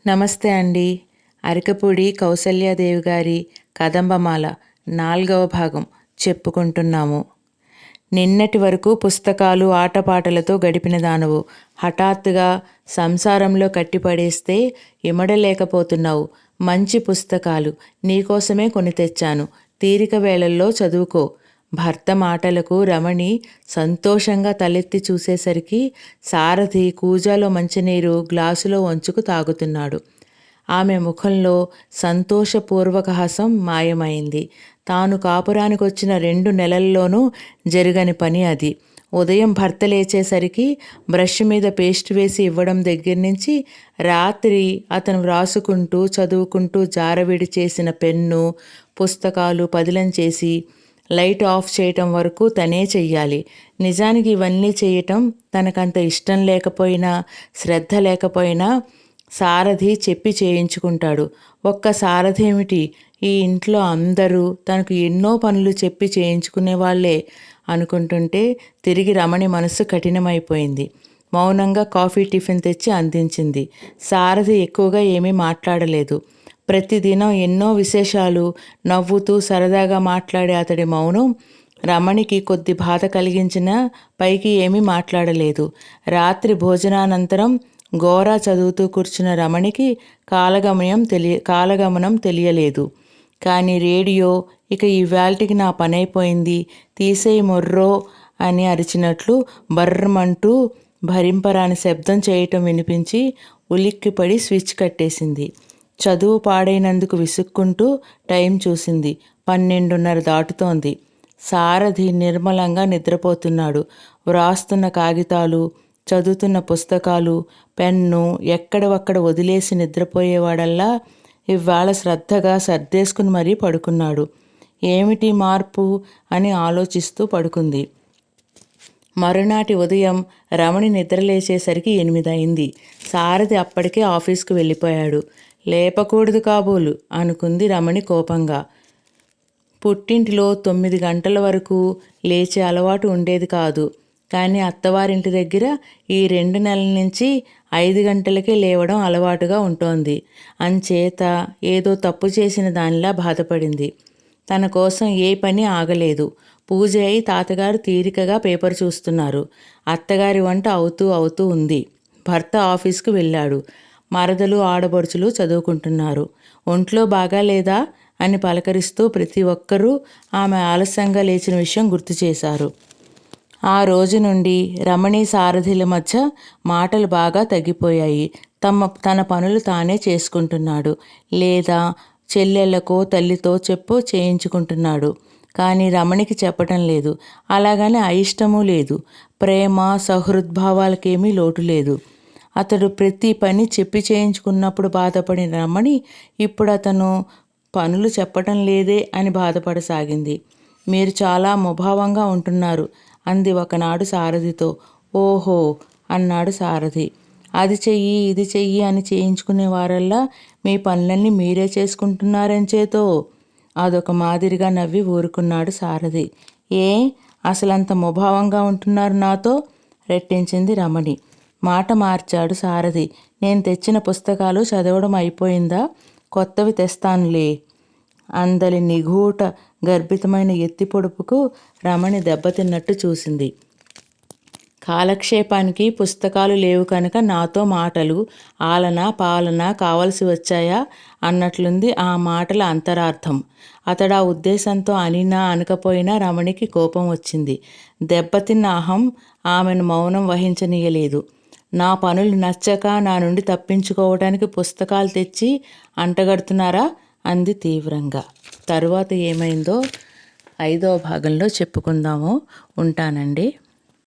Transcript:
నమస్తే అండి. అరకపూడి కౌసల్యాదేవి గారి కదంబమాల 4వ భాగం చెప్పుకుంటున్నాము. నిన్నటి వరకు పుస్తకాలు ఆటపాటలతో గడిపిన దానవు హఠాత్తుగా సంసారంలో కట్టిపడేస్తే ఇమడలేకపోతున్నావు. మంచి పుస్తకాలు నీకోసమే కొని తెచ్చాను, తీరిక వేళల్లో చదువుకో. భర్త మాటలకు రమణి సంతోషంగా తలెత్తి చూసేసరికి సారథి కూజాలో మంచినీరు గ్లాసులో వంచుకు తాగుతున్నాడు. ఆమె ముఖంలో సంతోషపూర్వక హాసం మాయమైంది. తాను కాపురానికొచ్చిన 2 నెలల్లోనూ జరగని పని అది. ఉదయం భర్త లేచేసరికి బ్రష్ మీద పేస్ట్ వేసి ఇవ్వడం దగ్గర నుంచి రాత్రి అతను వ్రాసుకుంటూ చదువుకుంటూ జారవిడి చేసిన పెన్ను, పుస్తకాలు పదిలం చేసి లైట్ ఆఫ్ చేయటం వరకు తనే చెయ్యాలి. నిజానికి ఇవన్నీ చేయటం తనకంత ఇష్టం లేకపోయినా శ్రద్ధ లేకపోయినా సారథి చెప్పి చేయించుకుంటాడు. ఒక్క సారథి ఏమిటి, ఈ ఇంట్లో అందరూ తనకు ఎన్నో పనులు చెప్పి చేయించుకునేవాళ్లే అనుకుంటుంటే తిరిగి రమణి మనస్సు కఠినమైపోయింది. మౌనంగా కాఫీ టిఫిన్ తెచ్చి అందించింది. సారథి ఎక్కువగా ఏమీ మాట్లాడలేదు. ప్రతిదినం ఎన్నో విశేషాలు నవ్వుతూ సరదాగా మాట్లాడే అతడి మౌనం రమణికి కొద్ది బాధ కలిగించినా పైకి ఏమీ మాట్లాడలేదు. రాత్రి భోజనానంతరం గోరా చదువుతూ కూర్చున్న రమణికి కాలగమనం తెలియలేదు. కానీ రేడియో ఇక ఇవాల్టికి నా పనైపోయింది, తీసేయి మొర్రో అని అరిచినట్లు బర్రమంటూ భరింపరాని శబ్దం చేయటం వినిపించి ఉలిక్కిపడి స్విచ్ కట్టేసింది. చదువు పాడైనందుకు విసుక్కుంటూ టైం చూసింది. 12:30 దాటుతోంది. సారథి నిర్మలంగా నిద్రపోతున్నాడు. వ్రాస్తున్న కాగితాలు, చదువుతున్న పుస్తకాలు, పెన్ను ఎక్కడవక్కడ వదిలేసి నిద్రపోయేవాడల్లా ఇవాళ శ్రద్ధగా సర్దేసుకుని మరీ పడుకున్నాడు. ఏమిటి మార్పు అని ఆలోచిస్తూ పడుకుంది. మరునాటి ఉదయం రమణి నిద్రలేచేసరికి 8 అయింది. సారథి అప్పటికే ఆఫీస్కు వెళ్ళిపోయాడు. లేపకూడదు కాబోలు అనుకుంది రమణి కోపంగా. పుట్టింటిలో 9 గంటల వరకు లేచే అలవాటు ఉండేది కాదు. కానీ అత్తవారింటి దగ్గర ఈ 2 నెలల నుంచి 5 గంటలకే లేవడం అలవాటుగా ఉంటోంది. అంచేత ఏదో తప్పు చేసిన దానిలా బాధపడింది. తన కోసం ఏ పని ఆగలేదు. పూజ అయి తాతగారు తీరికగా పేపర్ చూస్తున్నారు. అత్తగారి వంట అవుతూ ఉంది. భర్త ఆఫీస్కు వెళ్ళాడు. మరదలు ఆడబడుచులు చదువుకుంటున్నారు. ఒంట్లో బాగాలేదా అని పలకరిస్తూ ప్రతి ఒక్కరూ ఆమె ఆలస్యంగా లేచిన విషయం గుర్తు చేశారు. ఆ రోజు నుండి రమణి సారథిల మధ్య మాటలు బాగా తగ్గిపోయాయి. తన పనులు తానే చేసుకుంటున్నాడు, లేదా చెల్లెళ్ళకో తల్లితో చెప్పో చేయించుకుంటున్నాడు. కానీ రమణికి చెప్పటం లేదు. అలాగని అయిష్టమూ లేదు. ప్రేమ సహృద్భావాలకేమీ లోటు లేదు. అతడు ప్రతి పని చెప్పి చేయించుకున్నప్పుడు బాధపడిన రమణి ఇప్పుడు అతను పనులు చెప్పటం లేదే అని బాధపడసాగింది. మీరు చాలా ముభావంగా ఉంటున్నారు అంది ఒకనాడు సారథితో. ఓహో అన్నాడు సారథి. అది చెయ్యి ఇది చెయ్యి అని చేయించుకునే వారల్లా మీ పనులన్నీ మీరే చేసుకుంటున్నారంచేతో అదొక మాదిరిగా నవ్వి ఊరుకున్నాడు సారథి. ఏ అసలంత ముభావంగా ఉంటున్నారు నాతో రెట్టించింది రమణి. మాట మార్చాడు సారథి. నేను తెచ్చిన పుస్తకాలు చదవడం అయిపోయిందా? కొత్తవి తెస్తానులే. అందలి నిగూఢ గర్భితమైన ఎత్తి పొడుపుకు రమణి దెబ్బతిన్నట్టు చూసింది. కాలక్షేపానికి పుస్తకాలు లేవు కనుక నాతో మాటలు ఆలన పాలన కావలసి వచ్చాయా అన్నట్లుంది ఆ మాటల అంతరార్థం. అతడా ఉద్దేశంతో అనినా అనకపోయినా రమణికి కోపం వచ్చింది. దెబ్బతిన్న అహం ఆమెను మౌనం వహించనీయలేదు. నా పనులు నచ్చక నా నుండి తప్పించుకోవడానికి పుస్తకాలు తెచ్చి అంటగడుతున్నారా అంది తీవ్రంగా. తరువాత ఏమైందో 5వ భాగంలో చెప్పుకుందాము. ఉంటానండి.